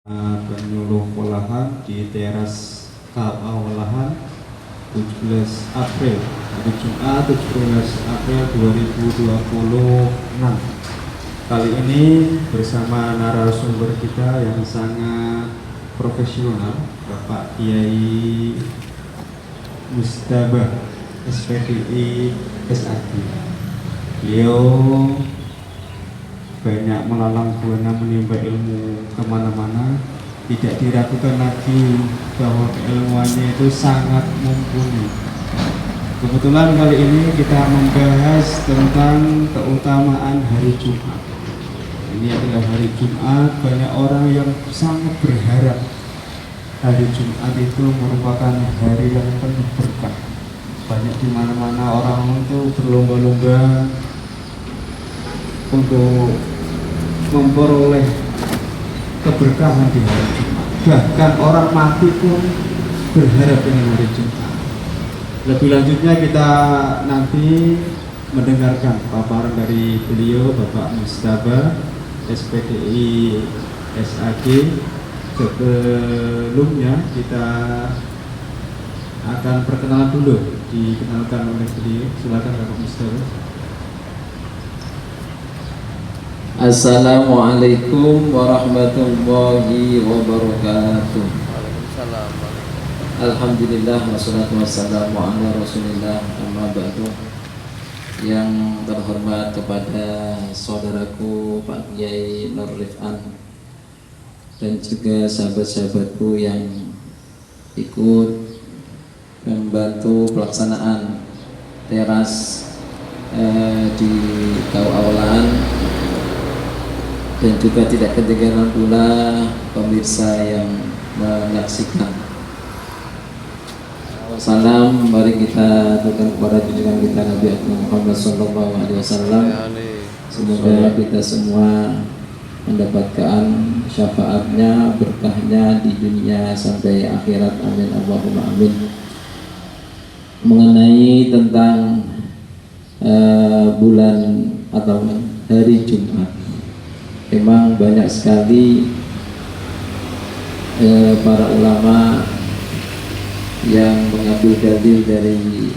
Penyuluh Walahan di teras KA Walahan 17 April hari Jumat 17 April 2026. Kali ini bersama narasumber kita yang sangat profesional, Bapak Kiai Mustabah SPDI SAG. Beliau banyak melalang buana menimba ilmu kemana-mana, tidak diragukan lagi bahwa keilmuannya itu sangat mumpuni. Kebetulan kali ini kita membahas tentang keutamaan hari Jumat. Ini adalah hari Jumat, banyak orang yang sangat berharap hari Jumat itu merupakan hari yang penuh berkah. Banyak di mana-mana orang itu berlomba-lomba untuk memperoleh keberkahan di hari Jumat. Bahkan orang mati pun berharap dengan hari Jumat. Lebih lanjutnya kita nanti mendengarkan paparan dari beliau Bapak Mustabah SPDI SAG. Sebelumnya kita akan perkenalan dulu, dikenalkan oleh beliau. Silakan Bapak Mustabah. Assalamualaikum warahmatullahi wabarakatuh. Waalaikumsalam. Alhamdulillah wassalatu wassalamu ala rasulillah, amma ba'du. Yang terhormat kepada saudaraku Pak Kiai Nur Rifan dan juga sahabat-sahabatku yang ikut membantu pelaksanaan teras di KUA Walahan, dan juga tidak ketinggalan pula pemirsa yang menyaksikan. Salam mari kita aturkan kepada junjungan kita Nabi Muhammad SAW. Semoga kita semua mendapatkan syafaatnya, berkahnya di dunia sampai akhirat. Amin Allahumma amin. Mengenai tentang bulan atau hari Jumat, memang banyak sekali para ulama yang mengambil dalil dari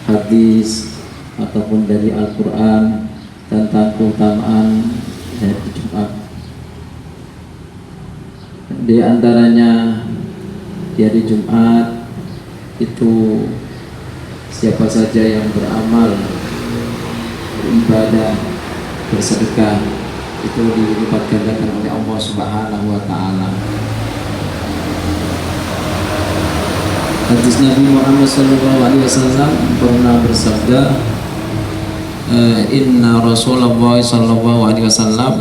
hadis ataupun dari Al-Quran tentang keutamaan hari Jumat. Di antaranya di hari Jumat itu siapa saja yang beramal, beribadah, bersedekah, itu dilipat gandakan oleh Allah Subhanahu wa Ta'ala. Hadis Nabi Muhammad SAW pernah bersabda, Inna Rasulullah SAW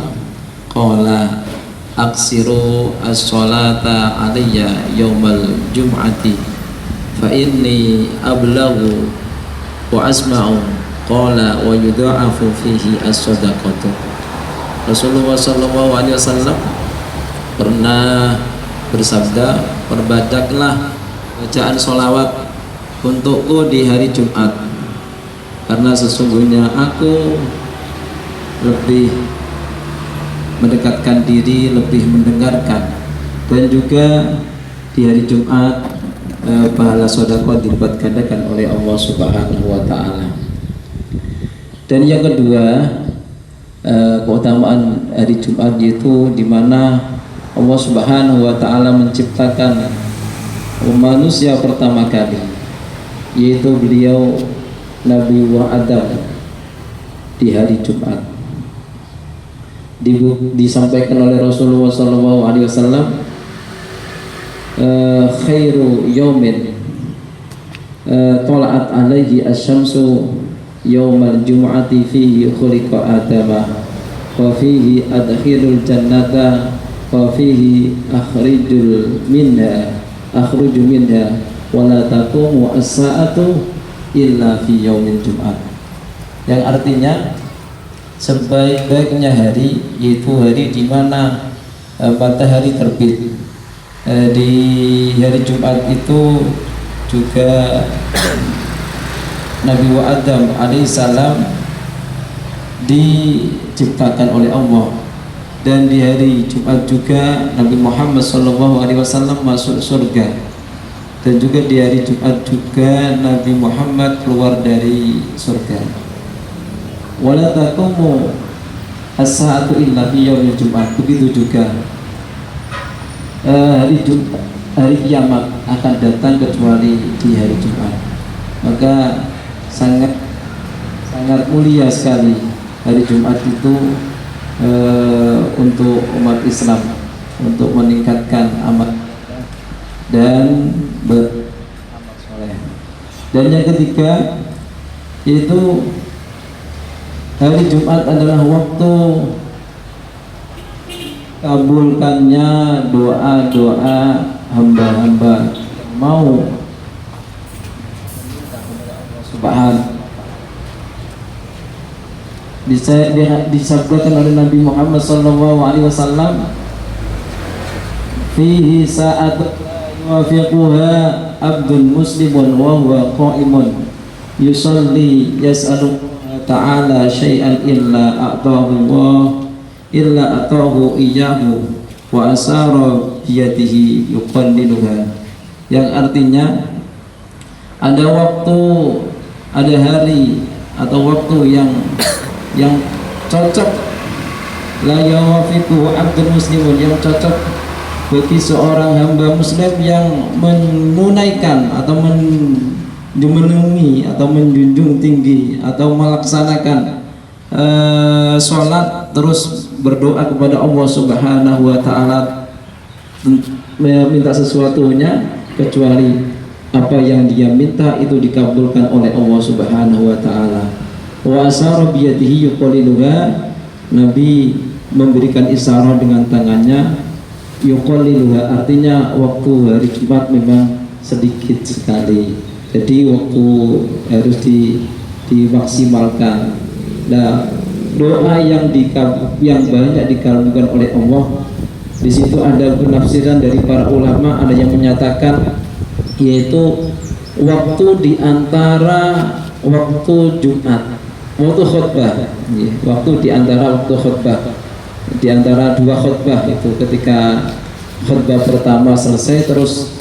qala aksiru as-salata alaiya yawmal jum'ati fa inni ablagu wa asma'u qala wa yudha'afu fihi as-sadaqatu. Rasulullah SAW pernah bersabda, perbanyaklah bacaan sholawat untukku di hari Jumat, karena sesungguhnya aku lebih mendekatkan diri, lebih mendengarkan, dan juga di hari Jumat pahala sedekah dilipat gandakan oleh Allah Subhanahu wa Ta'ala. Dan yang kedua, keutamaan hari Jumat yaitu di mana Allah Subhanahu wa Ta'ala menciptakan manusia pertama kali, yaitu beliau Nabi Adam di hari Jumat. Disampaikan oleh Rasulullah SAW, khairu yaumin tola'at alaihi asyamsu yaumal jum'ati fihi khuliqa adama wa fihi adkhilul jannata wa fihi akhruju minha wa la taqumu as-sa'atu illa fi yaumil jum'at. Yang artinya sebaik-baiknya hari yaitu hari di mana matahari terbit. Di hari Jumat itu juga Nabi Adam alaihissalam diciptakan oleh Allah dan di hari Jumat juga Nabi Muhammad SAW masuk surga, dan juga di hari Jumat juga Nabi Muhammad keluar dari surga. Wala taqumu as-saatu illa fi yaumil Jumat. Begitu juga hari Jumat, hari kiamat akan datang kecuali di hari Jumat. Maka sangat mulia sekali hari Jumat itu untuk umat Islam, untuk meningkatkan amal dan beramal soleh. Dan yang ketiga yaitu hari Jumat adalah waktu kabulkannya doa-doa hamba-hamba yang mau Subhanahu. Disabdakan oleh Nabi Muhammad SAW, fihi sa'at yuwafiquha abdun muslimun wa huwa qa'imun yusalli yas'alu ta'ala syai'an illa a'tahu iyyahu wa asara biyadihi yuqalliluha. Yang artinya ada waktu, ada hari atau waktu yang cocok, la yawafiqu abdul muslimun, yang cocok bagi seorang hamba muslim yang menunaikan atau memenuhi atau menjunjung tinggi atau melaksanakan sholat, terus berdoa kepada Allah Subhanahu wa ta'ala, minta sesuatunya kecuali apa yang dia minta itu dikabulkan oleh Allah Subhanahu wa ta'ala. Wa asara biyadihi yuqalliluha, Nabi memberikan isyarat dengan tangannya, yuqalliluha artinya waktu hari Jumat memang sedikit sekali, jadi waktu harus dimaksimalkan. Nah, doa yang banyak dikabulkan oleh Allah, di situ ada penafsiran dari para ulama, ada yang menyatakan yaitu waktu di antara waktu Jumat, waktu khutbah, waktu di antara waktu khutbah, di antara dua khutbah itu, ketika khutbah pertama selesai terus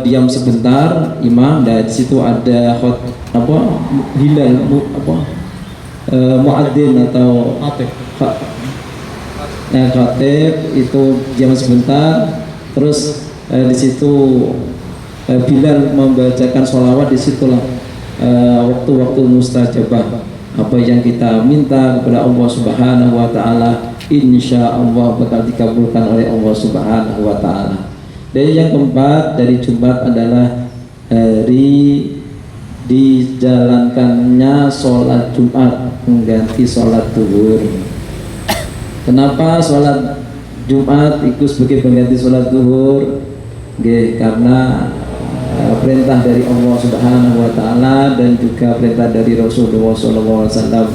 diam sebentar imam, dan di situ ada hilal muadzin atau khatib itu diam sebentar, terus di situ Bilal membacakan sholawat. Disitulah waktu-waktu mustajabah, apa yang kita minta kepada Allah Subhanahu wa ta'ala insya Allah bakal dikabulkan oleh Allah Subhanahu wa ta'ala. Dan yang keempat dari Jumat adalah hari dijalankannya sholat Jumat mengganti sholat zuhur. Kenapa sholat Jumat itu sebagai pengganti sholat zuhur? Karena perintah dari Allah Subhanahu wa ta'ala dan juga perintah dari Rasulullah SAW.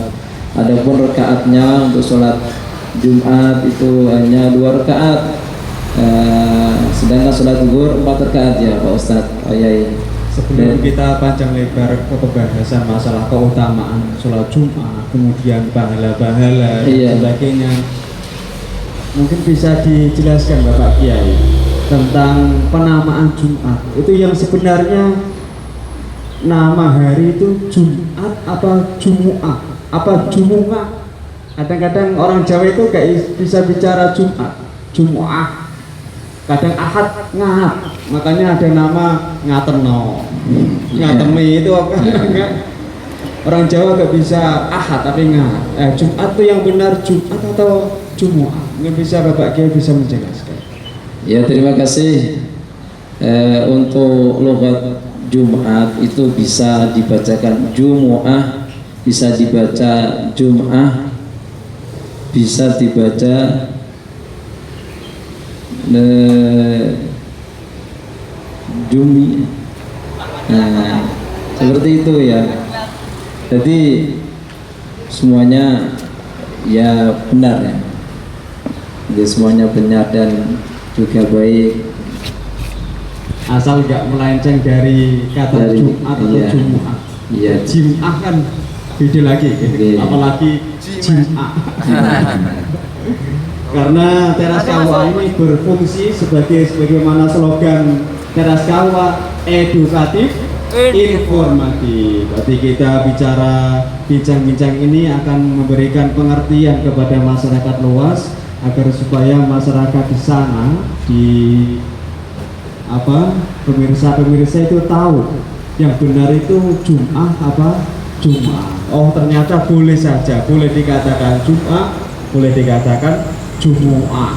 Adapun rakaatnya untuk sholat Jumat itu hanya 2 rakaat, sedangkan sholat zuhur 4 rakaat ya Pak Ustadz. Sebelum kita panjang lebar ke pembahasan masalah keutamaan sholat Jumat, kemudian pahala-pahala dan sebagainya, mungkin bisa dijelaskan Bapak Kiai tentang penamaan Jumat itu, yang sebenarnya nama hari itu Jumat apa Jumu'ah apa Jumu'ah. Kadang-kadang orang Jawa itu gak bisa bicara Jumat, Jumu'ah, kadang Ahad, Ngahad, makanya ada nama Ngaterno, Ngatemi itu apa? Orang Jawa gak bisa Ahad tapi Ngahad. Jumat itu yang benar Jumat atau Jumu'ah? Mungkin bisa Bapak Kiai bisa menjelaskan. Ya, terima kasih. Untuk logat Jumat itu bisa dibacakan Jumu'ah, bisa dibaca Jum'ah, bisa dibaca Jumi. Nah, seperti itu ya. Jadi semuanya ya benar ya. Jadi semuanya benar dan juga baik, asal nggak melenceng dari kata Jumat atau Jumu'ah. Iya. Jum'ah kan beda lagi, apalagi Jum'ah. Karena Teras Kawah ini berfungsi sebagaimana slogan Teras Kawah, edukatif, informatif. Berarti kita bicara bincang-bincang ini akan memberikan pengertian kepada masyarakat luas agar supaya masyarakat di sana pemirsa-pemirsa itu tahu yang benar itu Jum'ah apa Jum'ah. Oh ternyata boleh saja, boleh dikatakan Jum'ah, boleh dikatakan Jumu'ah.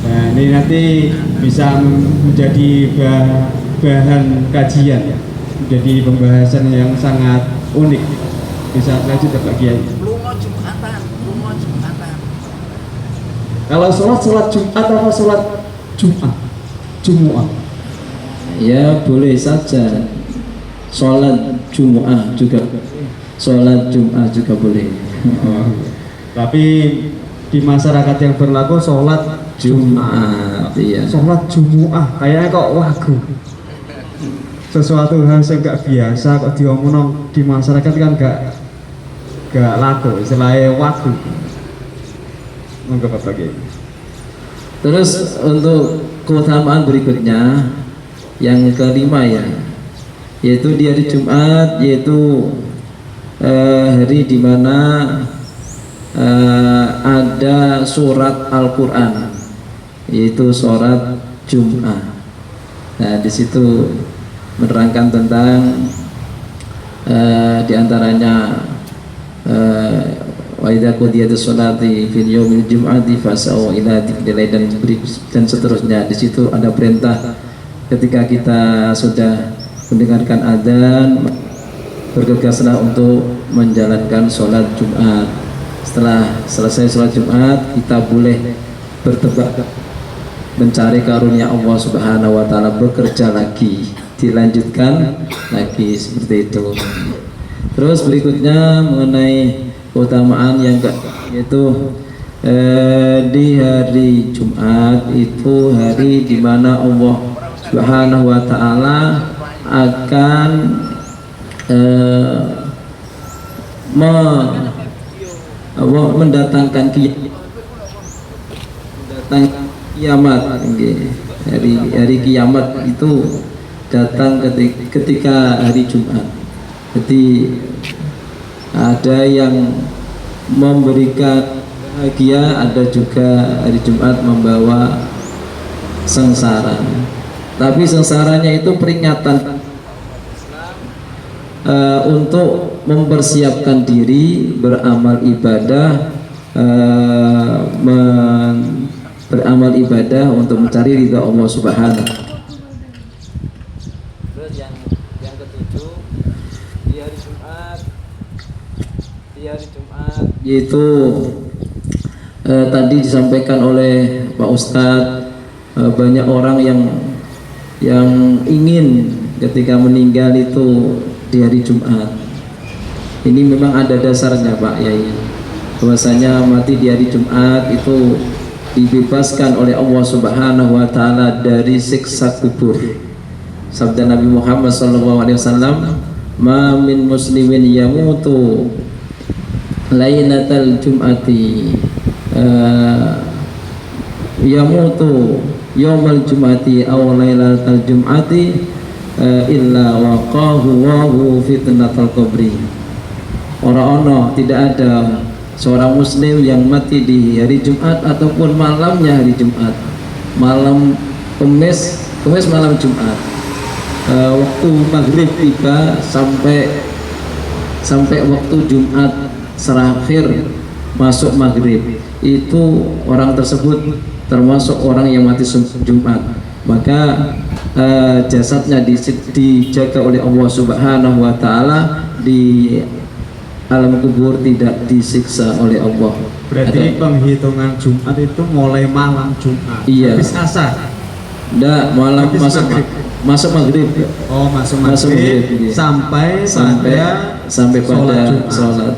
Nah ini nanti bisa menjadi bahan kajian ya, menjadi pembahasan yang sangat unik. Bisa lanjut ya Pak Kiai. Kalau sholat Jumat atau sholat Jumat? Jumu'ah. Ya boleh saja. Sholat Jumu'ah juga, sholat Jum'ah juga boleh. Tapi di masyarakat yang berlaku sholat Jumat, iya. Sholat Jumu'ah, kayaknya kok wagu. Sesuatu hal yang nggak biasa kok diomong di masyarakat kan nggak laku, istilahnya wagu. Monggo Pak Kiai. Terus untuk keutamaan berikutnya yang kelima ya, yaitu di hari Jumat, yaitu hari dimana ada surat Al-Quran, yaitu surat Jum'ah. Nah di situ menerangkan tentang diantaranya wa idza qudiyatis sholati fil yaumil jum'ati fas'au ila dzikrillah dan seterusnya. Di situ ada perintah ketika kita sudah mendengarkan adzan bergegaslah untuk menjalankan sholat Jumat. Setelah selesai sholat Jumat kita boleh bertebak mencari karunia Allah Subhanahu wa taala, bekerja lagi, dilanjutkan lagi seperti itu. Terus berikutnya mengenai keutamaan yang yaitu di hari Jumat itu hari di mana Allah Subhanahu wa taala akan mendatangkan kiamat. Hari kiamat itu datang ketika hari Jumat. Jadi ada yang memberikan bahagia, ada juga hari Jumat membawa sengsara. Tapi sengsaranya itu peringatan untuk mempersiapkan diri beramal ibadah, beramal ibadah untuk mencari ridha Allah Subhanahu. Terus yang ketujuh di hari Jumat yaitu tadi disampaikan oleh Pak Ustadz, banyak orang yang ingin ketika meninggal itu di hari Jumat. Ini memang ada dasarnya Pak Yai, bahwasanya mati di hari Jumat itu dibebaskan oleh Allah Subhanahu wa taala dari siksa kubur. Sabda Nabi Muhammad SAW, "Ma min muslimin yamutu lailatal jum'ati yamutu yaumal jum'ati aw lailatal jum'ati illa waqahu wahu fitnatal qabri." Orang-orang tidak ada seorang muslim yang mati di hari Jumat ataupun malamnya hari Jumat, malam Kamis malam Jumat, waktu maghrib tiba sampai waktu Jumat terakhir masuk maghrib, itu orang tersebut termasuk orang yang mati Jumat. Maka jasadnya dijaga oleh Allah Subhanahu wa taala di alam kubur, tidak disiksa oleh Allah. Berarti penghitungan Jumat itu mulai malam Jumat. Iya. Habis asar. Enggak, malam masuk maghrib. Oh, masuk maghrib. Iya. Sampai pada sholat.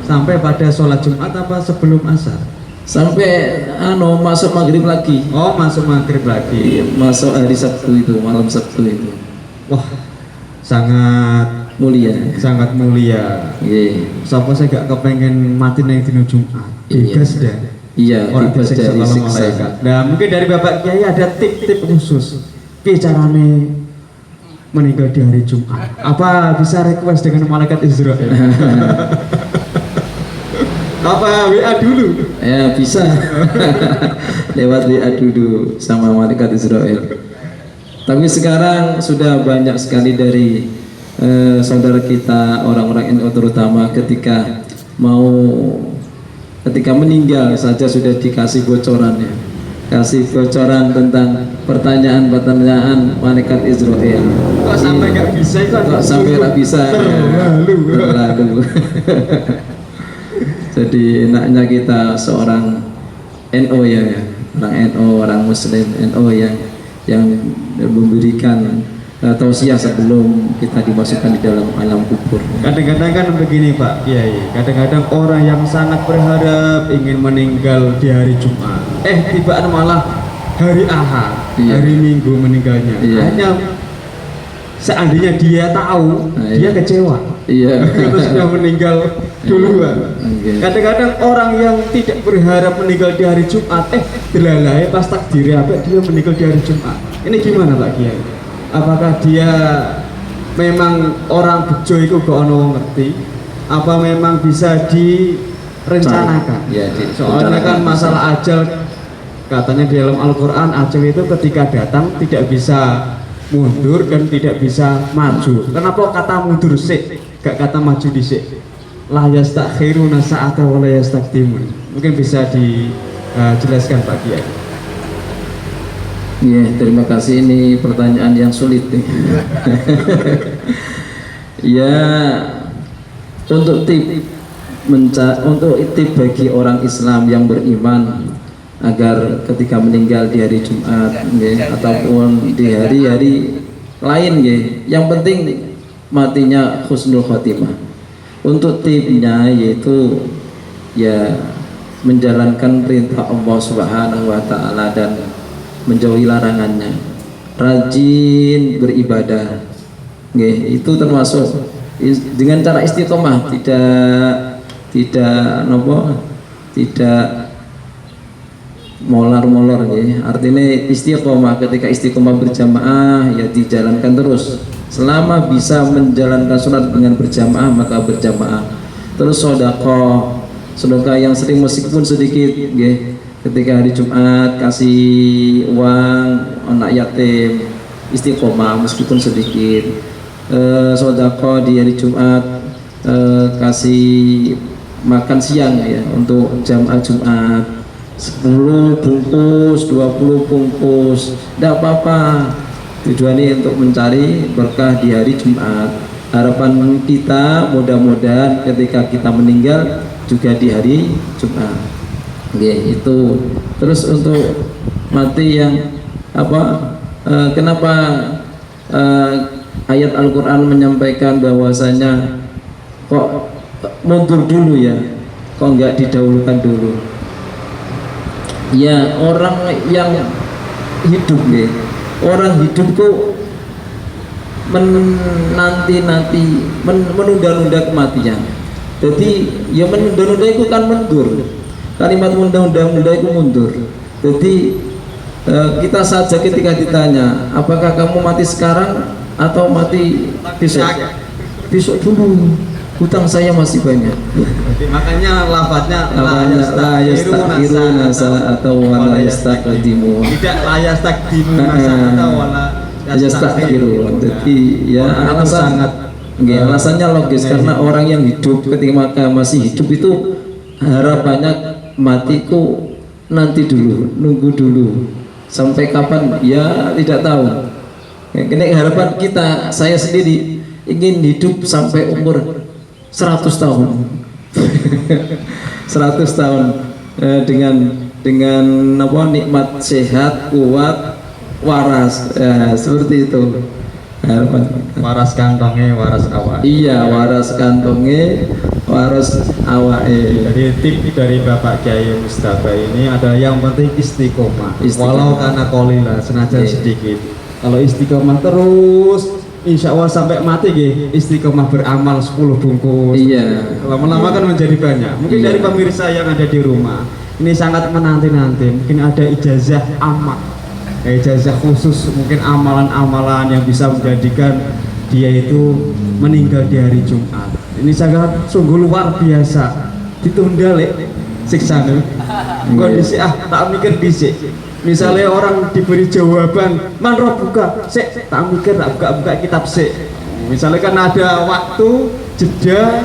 Sampai pada sholat Jumat apa sebelum asar? Sampai masuk maghrib lagi. Oh, masuk maghrib lagi. Masuk hari Sabtu itu, malam Sabtu itu. Wah, sangat mulia. sangat mulia. Nggih. Sapa saya gak kepengen mati nang dina Jumat. Bebas dah. Iya, Orang bebas disiksa dari oleh siksa. malaikat. Nah, mungkin dari Bapak Kiai ada tip-tip khusus. Piye carane meninggal di hari Jumat? Apa bisa request dengan malaikat Israel? Apa WA dulu? Ya bisa. Lewat WA dulu sama malaikat Israel. Tapi sekarang sudah banyak sekali dari saudara kita orang-orang NU terutama ketika meninggal saja sudah dikasih bocoran ya. Kasih bocoran tentang pertanyaan malaikat Israel. Kok sampai nggak bisa itu? Kok sampai nggak bisa? Terlalu. Jadi enaknya kita seorang NU ya, orang NU, orang Muslim NU yang memberikan tausiah sebelum kita dimasukkan di dalam alam kubur. Kadang-kadang kan begini Pak Kiai, kadang-kadang orang yang sangat berharap ingin meninggal di hari Jumat, tibaan malah hari Ahad, Iya. hari Minggu meninggalnya. Iya. Hanya seandainya dia tahu, Nah, dia iya. kecewa. Iya. Terus dia meninggal duluan. Oke. Kadang-kadang orang yang tidak berharap meninggal di hari Jumat, delalai pas takdir apa dia meninggal di hari Jumat. Ini gimana Pak Kiai? Apakah dia memang orang bejo itu gak ono ngerti? Apa memang bisa direncanakan? Ya, Soalnya kan masalah ajal, katanya di dalam Al-Quran ajal itu ketika datang tidak bisa mundur dan tidak bisa maju. Kenapa kata mundur sih? Gak kata maju disik. La yastakhiruna sa'ata wa la yastakdimun. Mungkin bisa dijelaskan Pak Kiai. Iya, terima kasih, ini pertanyaan yang sulit nih. Ya, untuk tip bagi orang Islam yang beriman agar ketika meninggal di hari Jumat ataupun di hari-hari lain yang penting matinya husnul khotimah. Untuk tipnya yaitu ya menjalankan perintah Allah Subhanahu wa taala dan menjauhi larangannya, rajin beribadah, itu termasuk dengan cara istiqomah, tidak molor-molor, artinya istiqomah. Ketika istiqomah berjamaah ya dijalankan terus, selama bisa menjalankan sholat dengan berjamaah maka berjamaah. Terus sedekah yang sering meskipun sedikit, ketika hari Jumat kasih uang anak yatim, istiqomah meskipun sedikit. Sedekah di hari Jumat, kasih makan siang ya untuk jamaah Jumat, 10 bungkus, 20 bungkus, tidak apa-apa. Tujuannya untuk mencari berkah di hari Jumat. Harapan kita mudah-mudahan ketika kita meninggal juga di hari Jumat. Itu. Terus untuk mati yang kenapa ayat Al-Quran menyampaikan bahwasanya kok mundur dulu ya, kok nggak didahulukan dulu? Ya, orang yang hidup orang hidup tuh menunda-nunda kematian. Jadi ya menunda-nunda itu kan mundur. Kalimat menunda-nunda itu mundur. Jadi kita saja ketika ditanya apakah kamu mati sekarang atau mati besok dulu, hutang saya masih banyak. Jadi makanya lafadznya la yastakhiruna atau wala yastaqdimu. Tidak la yastakdimu atau wala yastakhirun. Jadi ya alasannya logis, karena orang yang hidup ketika masih hidup itu harapannya matiku nanti dulu, nunggu dulu sampai kapan ya tidak tahu. Ini harapan kita, saya sendiri ingin hidup sampai umur 100 tahun. 100 tahun dengan nikmat, sehat, kuat, waras, seperti itu harapan. Waras kantongnya, waras awak. Iya, waras kantongnya, waras awake. Jadi tip dari Bapak Kiai Mustafa ini ada yang penting istiqomah. Walau karena kolila senajan sedikit. Kalau istiqomah terus insya Allah sampai mati nggih istiqomah beramal 10 bungkus. Iya. Lama-lama kan menjadi banyak. Mungkin Iya. dari pemirsa yang ada di rumah ini sangat menanti-nanti. Mungkin ada ijazah amal, ijazah khusus, mungkin amalan-amalan yang bisa menjadikan dia itu meninggal di hari Jumat. Ini sangat sungguh luar biasa. Ditunda lek siksane. Kondisi tak mikir dhisik. Misalnya orang diberi jawaban, man buka, sik tak mikir tak buka kitab sik. Misalnya kan ada waktu jeda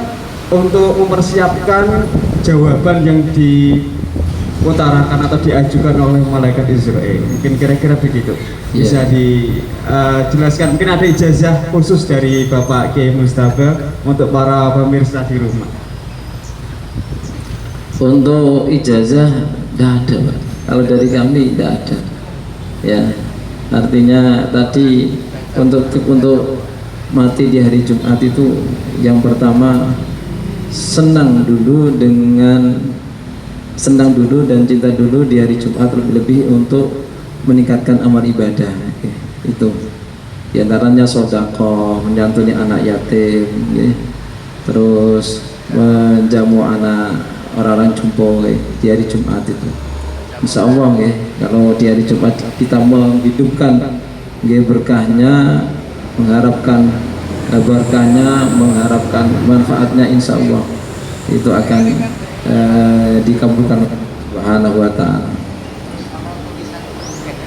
untuk mempersiapkan jawaban yang diutarakan atau diajukan oleh malaikat Israel. Mungkin kira-kira begitu. Bisa dijelaskan. Mungkin ada ijazah khusus dari Bapak Kiai Mustafa untuk para pemirsa di rumah. Untuk ijazah tidak ada, Pak. Kalau dari kami tidak ada. Ya, artinya tadi untuk mati di hari Jumat itu yang pertama senang dulu dan cinta dulu di hari Jumat, lebih untuk meningkatkan amal ibadah. Itu di antaranya sedekah, menyantuni anak yatim, terus menjamu anak orang-orang jumbo di hari Jumat itu. Insya Allah kalau di hari Jumat kita menghidupkan berkahnya, mengharapkan berkahnya, mengharapkan manfaatnya, insya Allah itu akan dikabulkan Subhanahu wa ta'ala.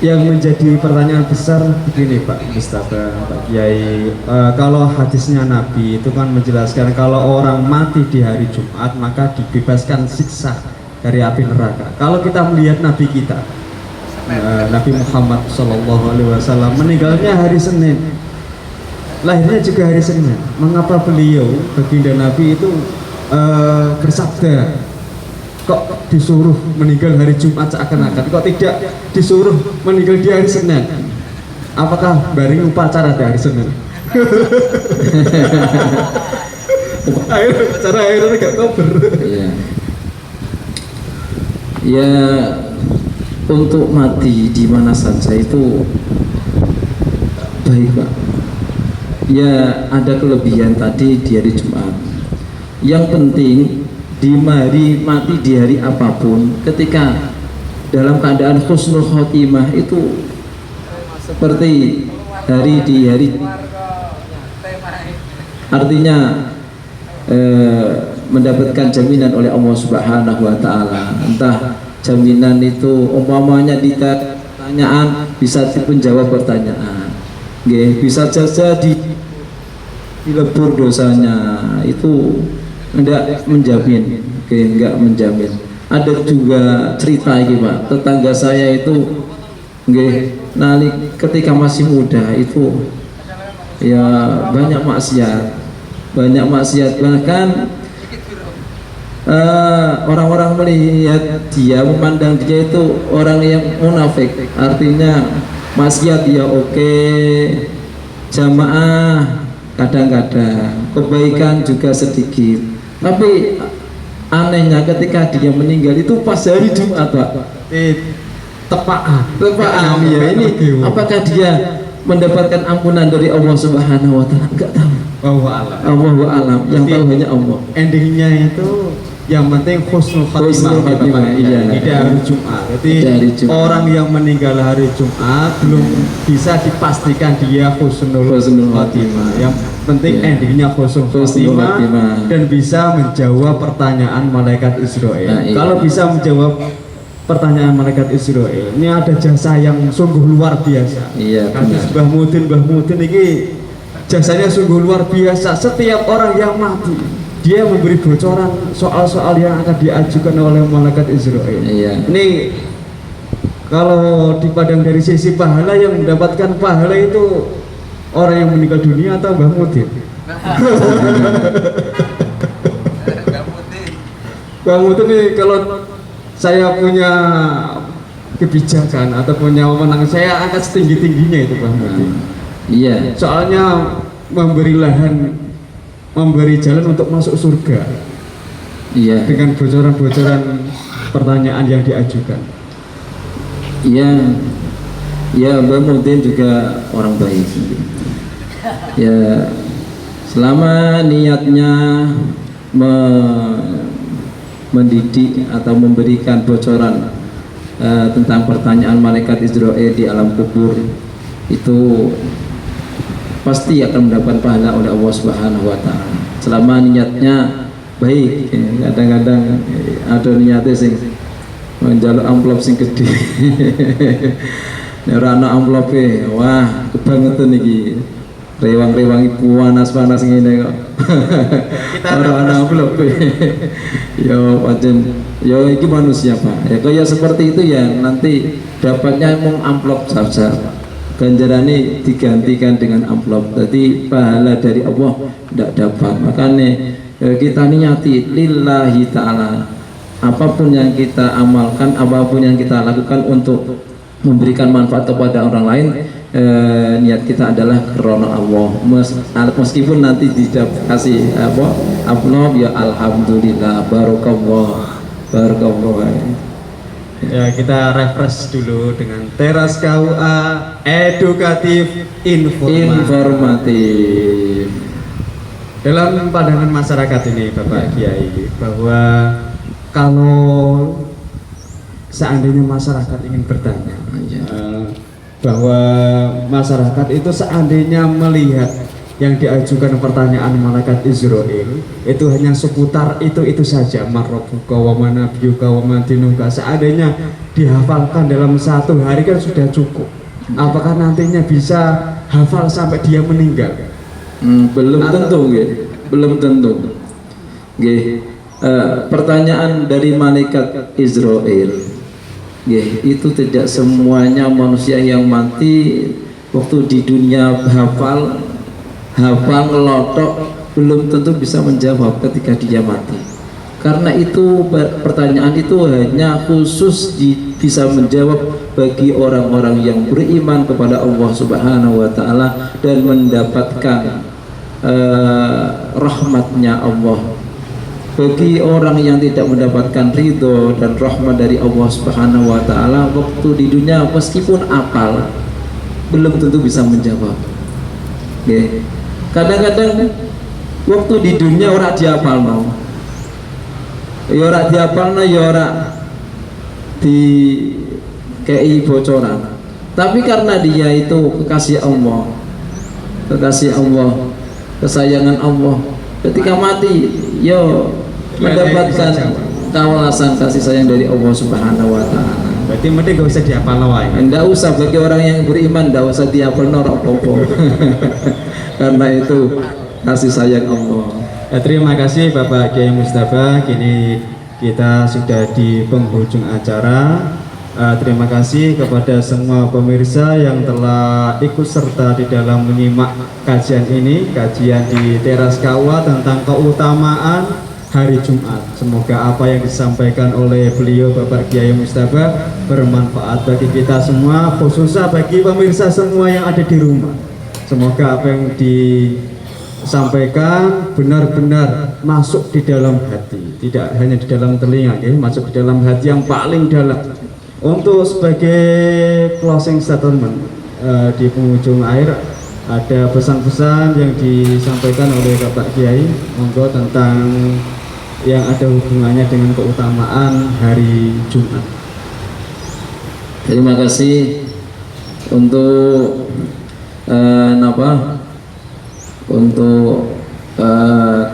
Yang menjadi pertanyaan besar begini Pak Mustafa, Pak Kiai, kalau hadisnya Nabi itu kan menjelaskan kalau orang mati di hari Jumat maka dibebaskan siksa dari api neraka. Kalau kita melihat Nabi kita, Nabi Muhammad SAW meninggalnya hari Senin, lahirnya juga hari Senin. Mengapa beliau baginda Nabi itu bersabda kok disuruh meninggal hari Jumat seakan-akan, kok tidak disuruh meninggal di hari Senin? Apakah bareng upacara di hari Senin? Akhirnya gak kober. Ya, untuk mati di mana saja itu baik, Pak. Ya, ada kelebihan tadi di hari Jumat. Yang penting mati di hari apapun, ketika dalam keadaan husnul khotimah itu seperti di hari artinya mendapatkan jaminan oleh Allah Subhanahu wa ta'ala. Entah jaminan itu umpamanya ditanya pertanyaan bisa menjawab pertanyaan, bisa saja dilebur dosanya, itu enggak menjamin, enggak menjamin. Ada juga cerita ini Pak, tetangga saya itu ketika masih muda itu ya banyak maksiat, bahkan orang-orang melihat dia, memandang dia itu orang yang munafik, artinya maksiat dia oke, jamaah kadang-kadang, kebaikan juga sedikit. Tapi anehnya ketika dia meninggal itu pas hari Jumat, Pak. Tepaan ya. Ini apakah dia mendapatkan ampunan dari Allah Subhanahu wa ta'ala? Enggak tahu. Allahu a'lam. Yang tahu hanya Allah. Endingnya itu yang penting husnul khatimah, iya, di hari Jumat. Jadi orang yang meninggal hari Jumat belum bisa dipastikan dia husnul khatimah. Yang penting endingnya husnul khatimah dan bisa menjawab pertanyaan malaikat Israel. Kalau bisa menjawab pertanyaan malaikat Israel, ini ada jasa yang sungguh luar biasa. Hadis Mbah Mudin ini jasanya sungguh luar biasa. Setiap orang yang mati dia memberi bocoran soal-soal yang akan diajukan oleh malaikat Israel. Ini kalau dipandang dari sisi pahala, yang mendapatkan pahala itu orang yang meninggal dunia atau Mbah Mudin? Mbah Mudin ini kalau saya punya kebijakan atau punya wewenang, saya angkat setinggi-tingginya itu Mbah Mudin. Soalnya memberi lahan, memberi jalan untuk masuk surga dengan bocoran-bocoran pertanyaan yang diajukan. Mbah Mudin juga orang baik. Ya, selama niatnya mendidik atau memberikan bocoran tentang pertanyaan malaikat Israel di alam kubur, itu pasti akan mendapat pahala oleh Allah Subhanahu wa taala. Selama niatnya baik. Kadang-kadang ada niatnya sing menjaluk amplop sing gede. Nek ora ana amplope, wah kebangetan iki. Rewang-rewang iku panas-panas ngene kok. Ora ana amplope. Yo pancen yo iki manusia, Pak. Ya kaya seperti itu ya, nanti dapatnya mung amplop saja. Ganjarannya digantikan dengan amplop. Jadi pahala dari Allah tidak dapat. Makanya kita niati lillahi ta'ala. Apapun yang kita amalkan, apapun yang kita lakukan untuk memberikan manfaat kepada orang lain, niat kita adalah karena Allah. Meskipun nanti dikasih amplop, ya alhamdulillah, barakallah. Ya, kita refresh dulu dengan Teras KUA edukatif informatif. Dalam pandangan masyarakat ini, Bapak Kiai, bahwa kalau seandainya masyarakat ingin bertanya, bahwa masyarakat itu seandainya melihat yang diajukan pertanyaan malaikat Israel itu hanya seputar itu saja, marrobuka wa manabiyuka wa madinuka, seandainya dihafalkan dalam satu hari kan sudah cukup. Apakah nantinya bisa hafal sampai dia meninggal? Belum tentu, belum tentu. Pertanyaan dari malaikat Israel, itu tidak semuanya manusia yang mati waktu di dunia hafal ngelotok belum tentu bisa menjawab ketika dia mati. Karena itu pertanyaan itu hanya khusus bisa menjawab bagi orang-orang yang beriman kepada Allah Subhanahu wa taala dan mendapatkan rahmatnya Allah. Bagi orang yang tidak mendapatkan ridho dan rahmat dari Allah Subhanahu wa taala waktu di dunia meskipun apal belum tentu bisa menjawab. Kadang-kadang waktu di dunia orang dihafal mau, ya orang dihafal ya orang di kei bocoran. Tapi karena dia itu kekasih Allah, kesayangan Allah, ketika mati, yo mendapatkan kawalasan kasih sayang dari Allah Subhanahu wa taala. Berarti mending gak usah dihafal wae. Enggak usah, bagi orang yang beriman enggak usah dihafal apa-apa. Karena itu kasih sayang Allah. Ya, terima kasih Bapak Kiai Mustafa. Kini kita sudah di penghujung acara. Terima kasih kepada semua pemirsa yang telah ikut serta di dalam menyimak kajian ini, kajian di Teras KUA tentang keutamaan hari Jumat. Semoga apa yang disampaikan oleh beliau Bapak Kiai Mustafa bermanfaat bagi kita semua, khususnya bagi pemirsa semua yang ada di rumah. Semoga apa yang disampaikan benar-benar masuk di dalam hati, tidak hanya di dalam telinga, masuk di dalam hati yang paling dalam. Untuk sebagai closing statement di penghujung akhir, ada pesan-pesan yang disampaikan oleh Bapak Kiai, monggo, tentang yang ada hubungannya dengan keutamaan hari Jumat. Terima kasih untuk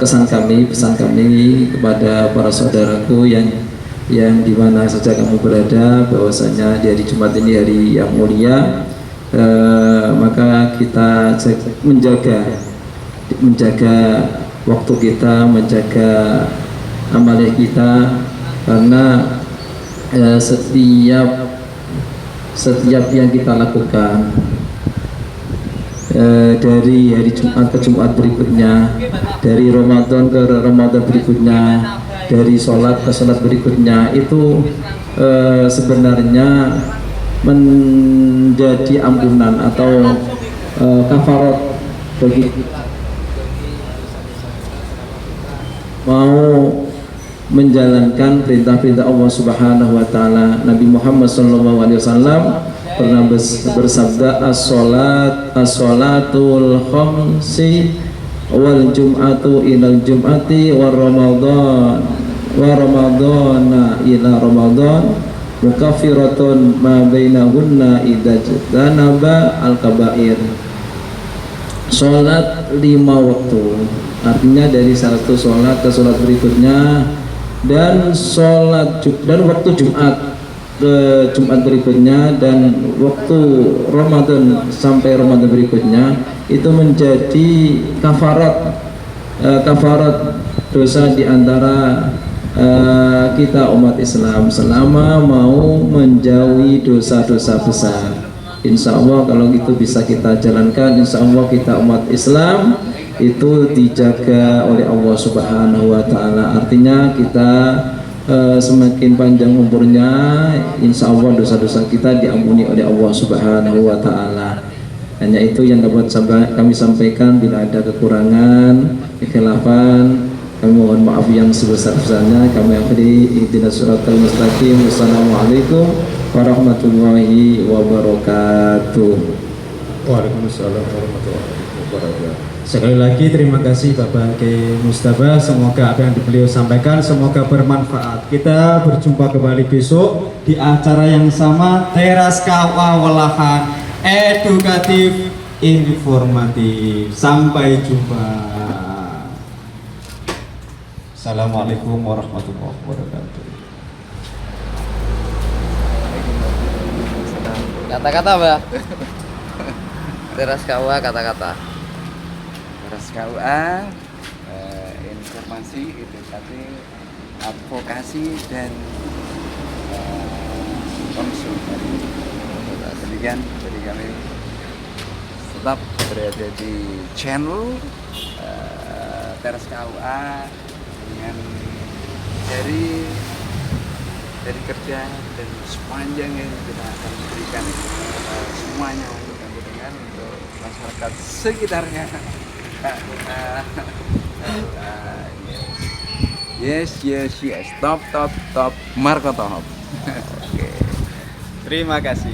pesan kami kepada para saudaraku yang di mana saja kamu berada, bahwasanya di hari Jumat ini hari yang mulia, maka kita menjaga waktu kita, menjaga amalia kita, karena setiap yang kita lakukan dari hari Jumat ke Jumat berikutnya, dari Ramadan ke Ramadan berikutnya, dari sholat ke sholat berikutnya, itu sebenarnya menjadi ampunan atau kafarat bagi mau menjalankan perintah-perintah Allah Subhanahu wa taala. Nabi Muhammad SAW pernah bersabda as-sholatul khamsi wal jum'atu ilal jum'ati wa ramadana ila ramadan mukaffiratun ma bainahunna idza janaba al-kaba'ir. Sholat 5 waktu, artinya dari satu sholat ke sholat berikutnya, dan waktu Jumat ke Jumat berikutnya, dan waktu Ramadan sampai Ramadan berikutnya itu menjadi kafarat dosa di antara kita umat Islam selama mau menjauhi dosa-dosa besar. Insya Allah kalau itu bisa kita jalankan, insya Allah kita umat Islam itu dijaga oleh Allah Subhanahu wa Ta'ala. Artinya kita semakin panjang umurnya, insya Allah dosa-dosa kita diampuni oleh Allah Subhanahu wa Ta'ala. Hanya itu yang dapat kami sampaikan. Bila ada kekurangan, kekhilafan, kami mohon maaf yang sebesar-besarnya. Kami akhiri ihdinas siratal mustaqim. Wassalamualaikum warahmatullahi wabarakatuh. Waalaikumsalam warahmatullahi wabarakatuh. Sekali lagi terima kasih Bapak Kiai Mustafa. Semoga apa yang beliau sampaikan semoga bermanfaat. Kita berjumpa kembali besok di acara yang sama, Teras Kawah Walahan, edukatif, informatif. Sampai jumpa. Assalamualaikum warahmatullahi wabarakatuh. Kata-kata Mbak. Teras kawah kata-kata. Teras KUA, informasi, edukatif, advokasi, dan konsultasi. Demikian, jadi kami tetap berada di channel Teras KUA dengan dari kerja dan sepanjang yang kita akan berikan semuanya untuk kepentingan untuk masyarakat sekitarnya. Yes. Top. Marco Top. Oke. Terima kasih.